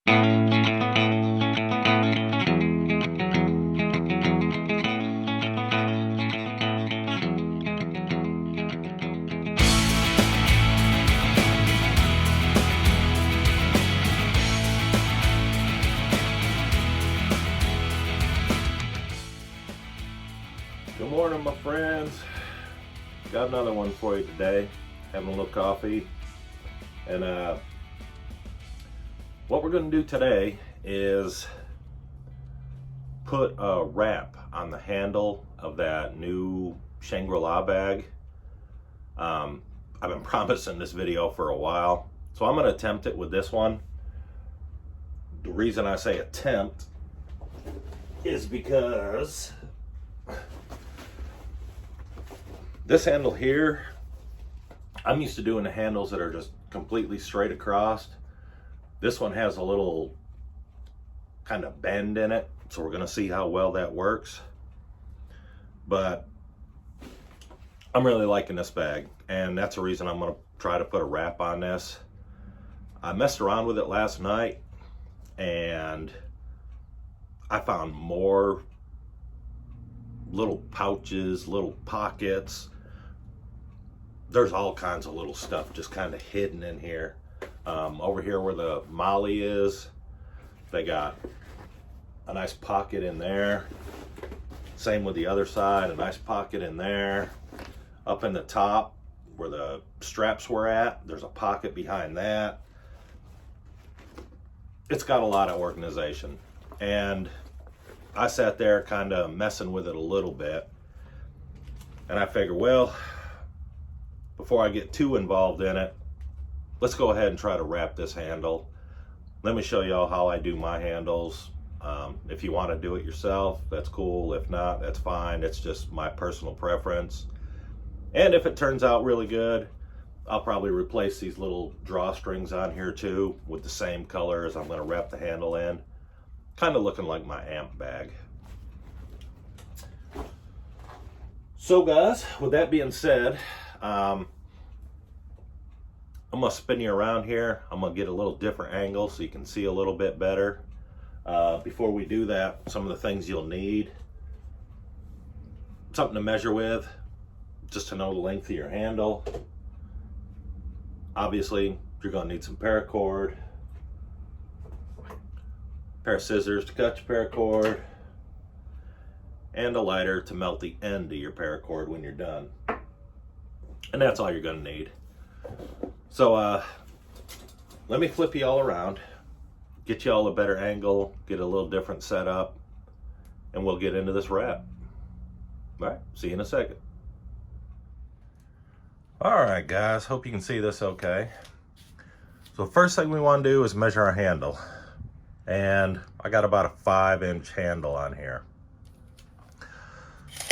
Good morning, my friends. Got another one for you today. Having a little coffee. And what we're going to do today is put a wrap on the handle of that new Shangri-la bag. I've been promising this video for a while, so I'm going to attempt it with this one. The reason I say attempt is because this handle here, I'm used to doing the handles that are just completely straight across. This one has a little kind of bend in it, so we're gonna see how well that works. But I'm really liking this bag, and that's the reason I'm gonna try to put a wrap on this. I messed around with it last night, and I found more little pouches, little pockets. There's all kinds of little stuff just kind of hidden in here. Over here where the molly is, they got a nice pocket in there. Same with the other side, a nice pocket in there. Up in the top where the straps were at, there's a pocket behind that. It's got a lot of organization. And I sat there kind of messing with it a little bit. And I figured, well, before I get too involved in it, let's go ahead and try to wrap this handle. Let me show y'all how I do my handles. If you want to do it yourself, that's cool. If not, that's fine. It's just my personal preference. And if it turns out really good, I'll probably replace these little drawstrings on here too with the same color as I'm going to wrap the handle in. Kind of looking like my amp bag. So guys, with that being said, I'm going to spin you around here. I'm going to get a little different angle so you can see a little bit better. Before we do that, some of the things you'll need: something to measure with, just to know the length of your handle. Obviously, you're going to need some paracord, pair of scissors to cut your paracord, and a lighter to melt the end of your paracord when you're done. And that's all you're going to need. So let me flip you all around, get you all a better angle, get a little different setup, and we'll get into this wrap. All right, see you in a second. All right, guys, hope you can see this okay. So first thing we want to do is measure our handle. And I got about a 5-inch handle on here.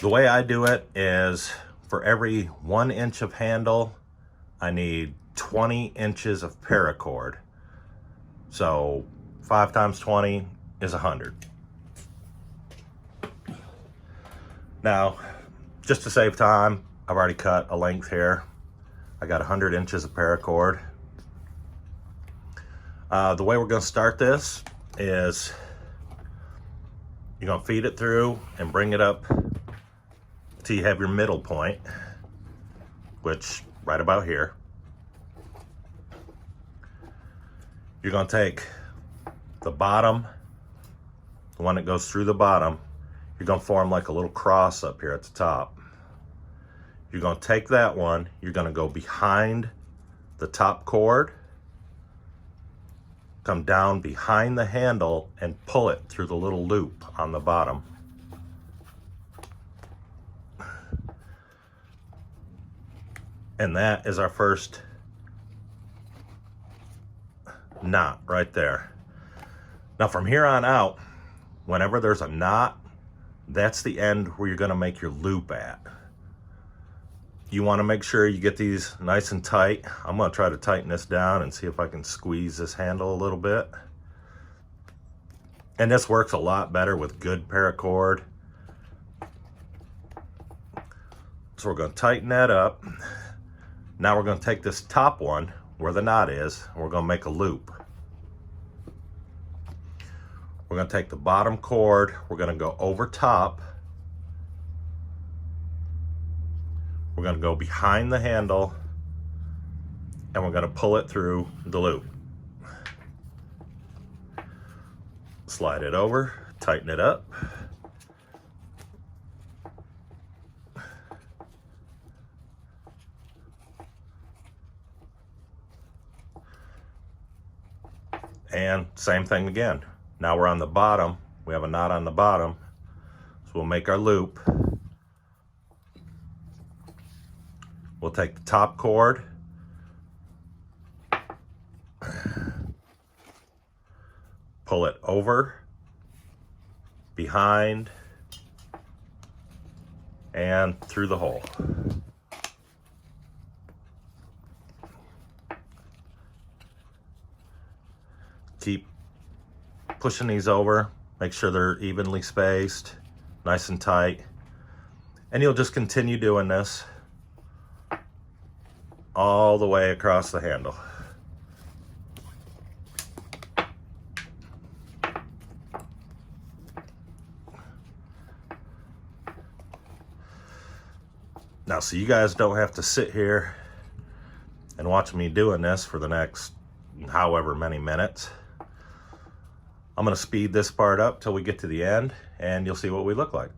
The way I do it is for every 1 inch of handle, I need 20 inches of paracord. So 5 times 20 is 100. Now, just to save time, I've already cut a length here. I got 100 inches of paracord. The way we're going to start this is you're going to feed it through and bring it up till you have your middle point, which right about here. You're going to take the bottom, the one that goes through the bottom, you're going to form like a little cross up here at the top. You're going to take that one, you're going to go behind the top cord, come down behind the handle and pull it through the little loop on the bottom. And that is our first knot right there. Now from here on out, whenever there's a knot, that's the end where you're going to make your loop at. You want to make sure you get these nice and tight. I'm going to try to tighten this down and see if I can squeeze this handle a little bit. And this works a lot better with good paracord. So we're going to tighten that up. Now we're going to take this top one where the knot is, and we're going to make a loop. We're going to take the bottom cord, we're going to go over top, we're going to go behind the handle, and we're going to pull it through the loop. Slide it over, tighten it up. And same thing again. Now we're on the bottom. We have a knot on the bottom. So we'll make our loop. We'll take the top cord, pull it over, behind, and through the hole. Keep pushing these over, make sure they're evenly spaced, nice and tight. And you'll just continue doing this all the way across the handle. Now, so you guys don't have to sit here and watch me doing this for the next however many minutes. I'm going to speed this part up till we get to the end, and you'll see what we look like.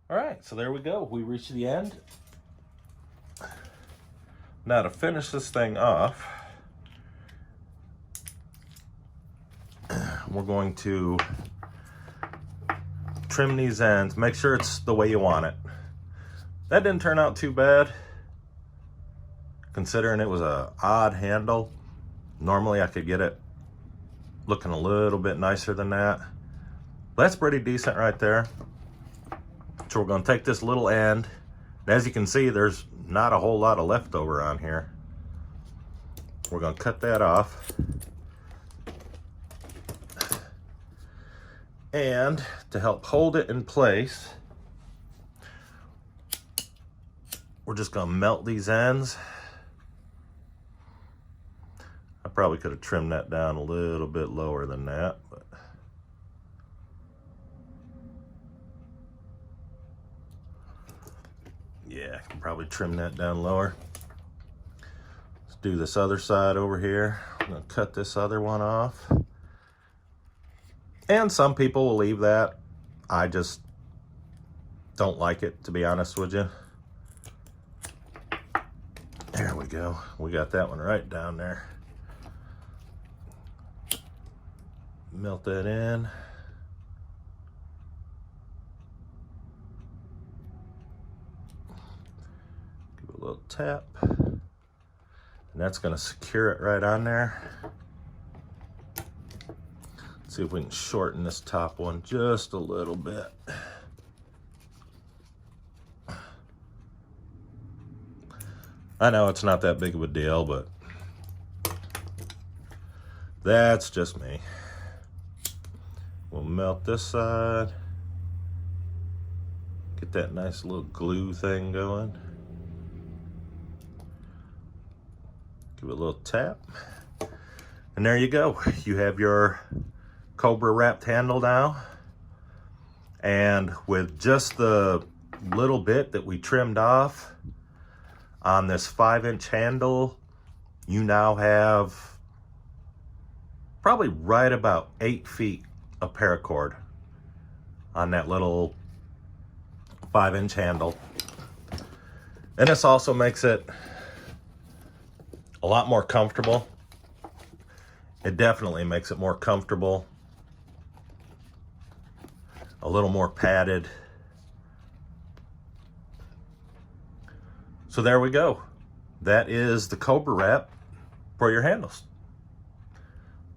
All right, so there we go. We reached the end. Now to finish this thing off, we're going to trim these ends. Make sure it's the way you want it. That didn't turn out too bad, considering it was an odd handle. Normally I could get it looking a little bit nicer than that. That's pretty decent right there. So we're going to take this little end, and as you can see, there's not a whole lot of leftover on here. We're going to cut that off. And to help hold it in place, we're just going to melt these ends. I probably could have trimmed that down a little bit lower than that, but yeah, I can probably trim that down lower. Let's do this other side over here. I'm gonna cut this other one off. And some people will leave that. I just don't like it, to be honest with you. There we go. We got that one right down there. Melt that in. Give it a little tap. And that's going to secure it right on there. Let's see if we can shorten this top one just a little bit. I know it's not that big of a deal, but that's just me. We'll melt this side. Get that nice little glue thing going. Give it a little tap. And there you go. You have your Cobra wrapped handle now. And with just the little bit that we trimmed off on this 5-inch handle, you now have probably right about 8 feet of paracord on that little 5-inch handle. And this also makes it a lot more comfortable. It definitely makes it more comfortable, a little more padded. So there we go. That is the Cobra wrap for your handles.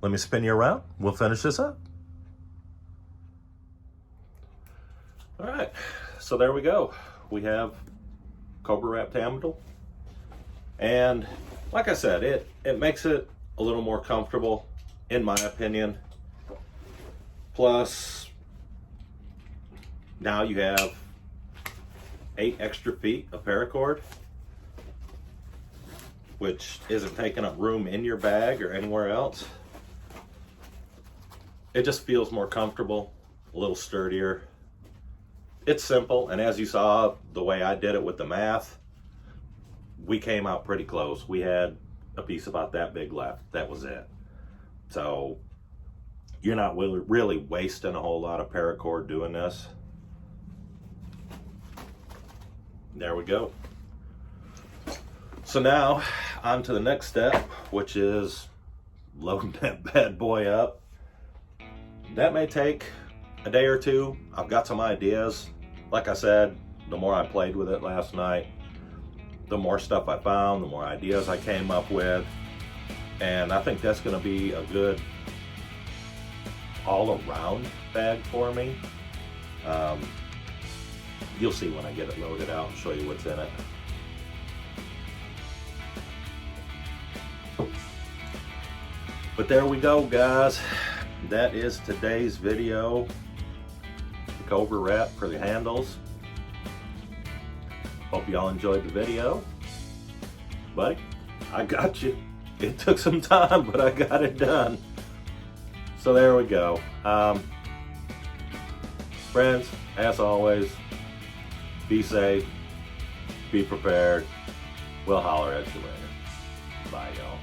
Let me spin you around. We'll finish this up. All right, so there we go. We have Cobra wrapped handle. And like I said, it makes it a little more comfortable, in my opinion. Plus, now you have 8 extra feet of paracord, which isn't taking up room in your bag or anywhere else. It just feels more comfortable, a little sturdier. It's simple, and as you saw, the way I did it with the math, we came out pretty close. We had a piece about that big left. That was it. So you're not really wasting a whole lot of paracord doing this. There we go. So now on to the next step, which is loading that bad boy up. That may take a day or two. I've got some ideas. Like I said, the more I played with it last night, the more stuff I found, the more ideas I came up with. And I think that's going to be a good all-around bag for me. You'll see when I get it loaded out and show you what's in it. But there we go, guys. That is today's video. The Cobra wrap for the handles. Hope y'all enjoyed the video. Buddy, I got you. It took some time, but I got it done. So there we go. Friends, as always, be safe, be prepared. We'll holler at you later. Bye, y'all.